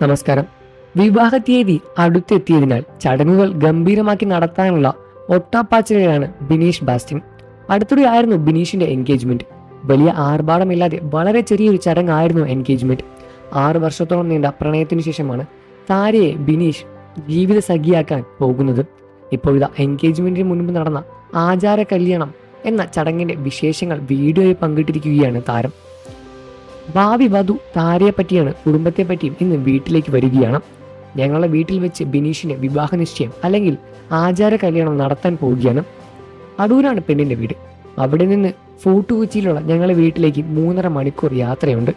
നമസ്കാരം. വിവാഹ തീയതി അടുത്തെത്തിയതിനാൽ ചടങ്ങുകൾ ഗംഭീരമാക്കി നടത്താനുള്ള ഒട്ടാപ്പാച്ചിലാണ് ബിനീഷ് ബാസ്റ്റിൻ. അടുത്തിടെയായിരുന്നു ബിനീഷിന്റെ എൻഗേജ്മെന്റ്. വലിയ ആർഭാടമില്ലാതെ വളരെ ചെറിയൊരു ചടങ്ങായിരുന്നു എൻഗേജ്മെന്റ്. 6 വർഷത്തോളം നീണ്ട പ്രണയത്തിനു ശേഷമാണ് താരയെ ബിനീഷ് ജീവിത സഖിയാക്കാൻ പോകുന്നത്. ഇപ്പോഴിതാ എൻഗേജ്മെന്റിന് മുൻപ് നടന്ന ആചാര കല്യാണം എന്ന ചടങ്ങിന്റെ വിശേഷങ്ങൾ വീഡിയോയിൽ പങ്കിട്ടിരിക്കുകയാണ് താരം. ഭാവി വധു താരയെ പറ്റിയാണ് കുടുംബത്തെ പറ്റിയും ഇന്ന് വീട്ടിലേക്ക് വരികയാണ്. ഞങ്ങളുടെ വീട്ടിൽ വെച്ച് ബിനീഷിന്റെ വിവാഹ നിശ്ചയം അല്ലെങ്കിൽ ആചാര കല്യാണം നടത്താൻ പോവുകയാണ്. അടൂരാണ് പെണ്ണിന്റെ വീട്. അവിടെ നിന്ന് ഫോർട്ട് കൊച്ചിയിലുള്ള ഞങ്ങളുടെ വീട്ടിലേക്ക് 3.5 മണിക്കൂർ യാത്രയുണ്ട്.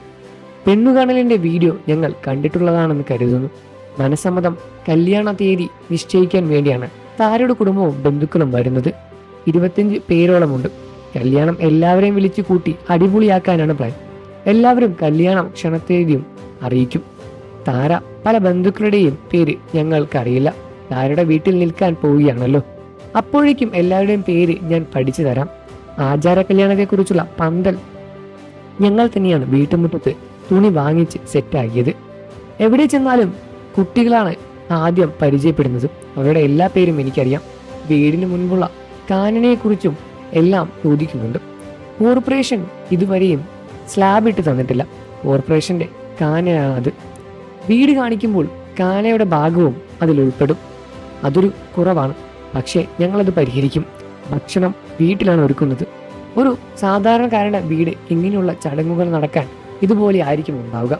പെണ്ണുകാണലിന്റെ വീഡിയോ ഞങ്ങൾ കണ്ടിട്ടുള്ളതാണെന്ന് കരുതുന്നു. മനസ്സമ്മതം കല്യാണ തീയതി നിശ്ചയിക്കാൻ വേണ്ടിയാണ് താരയുടെ കുടുംബവും ബന്ധുക്കളും വരുന്നത്. 25 പേരോളമുണ്ട്. കല്യാണം എല്ലാവരെയും വിളിച്ചു കൂട്ടി അടിപൊളിയാക്കാനാണ് പ്ലാൻ. എല്ലാവരും കല്യാണം ക്ഷണത്തീയതിയും അറിയിക്കും. താര പല ബന്ധുക്കളുടെയും പേര് ഞങ്ങൾക്കറിയില്ല. താരയുടെ വീട്ടിൽ നിൽക്കാൻ പോവുകയാണല്ലോ. അപ്പോഴേക്കും എല്ലാവരുടെയും പേര് ഞാൻ പഠിച്ചു തരാം. ആചാര കല്യാണത്തെക്കുറിച്ചുള്ള പന്തൽ ഞങ്ങൾ തന്നെയാണ് വീട്ടുമുറ്റത്ത് തുണി വാങ്ങിച്ച് സെറ്റാക്കിയത്. എവിടെ ചെന്നാലും കുട്ടികളാണ് ആദ്യം പരിചയപ്പെടുന്നത്. അവരുടെ എല്ലാ പേരും എനിക്കറിയാം. വീടിന് മുൻപുള്ള കാനനയെക്കുറിച്ചും എല്ലാം ചോദിക്കുന്നുണ്ട്. കോർപ്പറേഷൻ ഇതുവരെയും സ്ലാബ് ഇട്ട് തന്നിട്ടില്ല. കോർപ്പറേഷന്റെ കാനയാണത്. വീട് കാണിക്കുമ്പോൾ കാനയുടെ ഭാഗവും അതിൽ ഉൾപ്പെടും. അതൊരു കുറവാണ്, പക്ഷേ ഞങ്ങളത് പരിഹരിക്കും. ഭക്ഷണം വീട്ടിലാണ് ഒരുക്കുന്നത്. ഒരു സാധാരണക്കാരുടെ വീട് ഇങ്ങനെയുള്ള ചടങ്ങുകൾ നടക്കാൻ ഇതുപോലെ ആയിരിക്കും ഉണ്ടാവുക.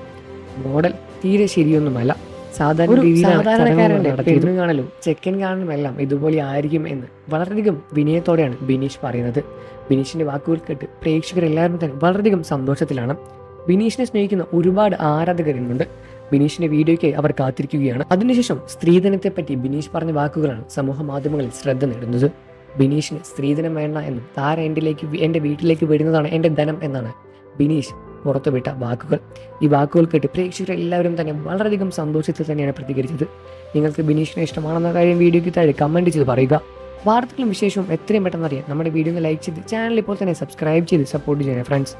മോഡൽ തീരെ ശരിയൊന്നുമല്ല. സാധാരണക്കാരന്റെ പെണ്ണു കാണലും ചെക്കൻ കാണലും എല്ലാം ഇതുപോലെ ആയിരിക്കും എന്ന് വളരെയധികം വിനയത്തോടെയാണ് ബിനീഷ് പറയുന്നത്. ബിനീഷിന്റെ വാക്കുകൾ കേട്ട് പ്രേക്ഷകരെല്ലാവരും തന്നെ വളരെയധികം സന്തോഷത്തിലാണ്. ബിനീഷിനെ സ്നേഹിക്കുന്ന ഒരുപാട് ആരാധകരുണ്ട്. ബിനീഷിന്റെ വീഡിയോയ്ക്കായി അവർ കാത്തിരിക്കുകയാണ്. അതിനുശേഷം സ്ത്രീധനത്തെ പറ്റി ബിനീഷ് പറഞ്ഞ വാക്കുകളാണ് സമൂഹ മാധ്യമങ്ങളിൽ ശ്രദ്ധ നേടുന്നത്. ബിനീഷിന് സ്ത്രീധനം വേണ്ട എന്നും താര എൻ്റെ വീട്ടിലേക്ക് വരുന്നതാണ് എൻ്റെ ധനം എന്നാണ് ബിനീഷ് പുറത്തുവിട്ട വാക്കുകൾ. ഈ വാക്കുകൾ കേട്ട് പ്രേക്ഷകരെല്ലാവരും തന്നെ വളരെയധികം സന്തോഷത്തിൽ തന്നെയാണ് പ്രതികരിച്ചത്. നിങ്ങൾക്ക് ബിനീഷിനെ ഇഷ്ടമാണെന്ന കാര്യം വീഡിയോയ്ക്ക് താഴെ കമൻറ്റ് ചെയ്ത് പറയുക. വാർത്തകളും വിശേഷവും എത്രയും പെട്ടെന്ന് അറിയാൻ നമ്മുടെ വീഡിയോ ലൈക്ക് ചെയ്ത് ചാനൽ ഇപ്പോൾ തന്നെ സബ്സ്ക്രൈബ് ചെയ്ത് സപ്പോർട്ട് ചെയ്യണേ ഫ്രണ്ട്സ്.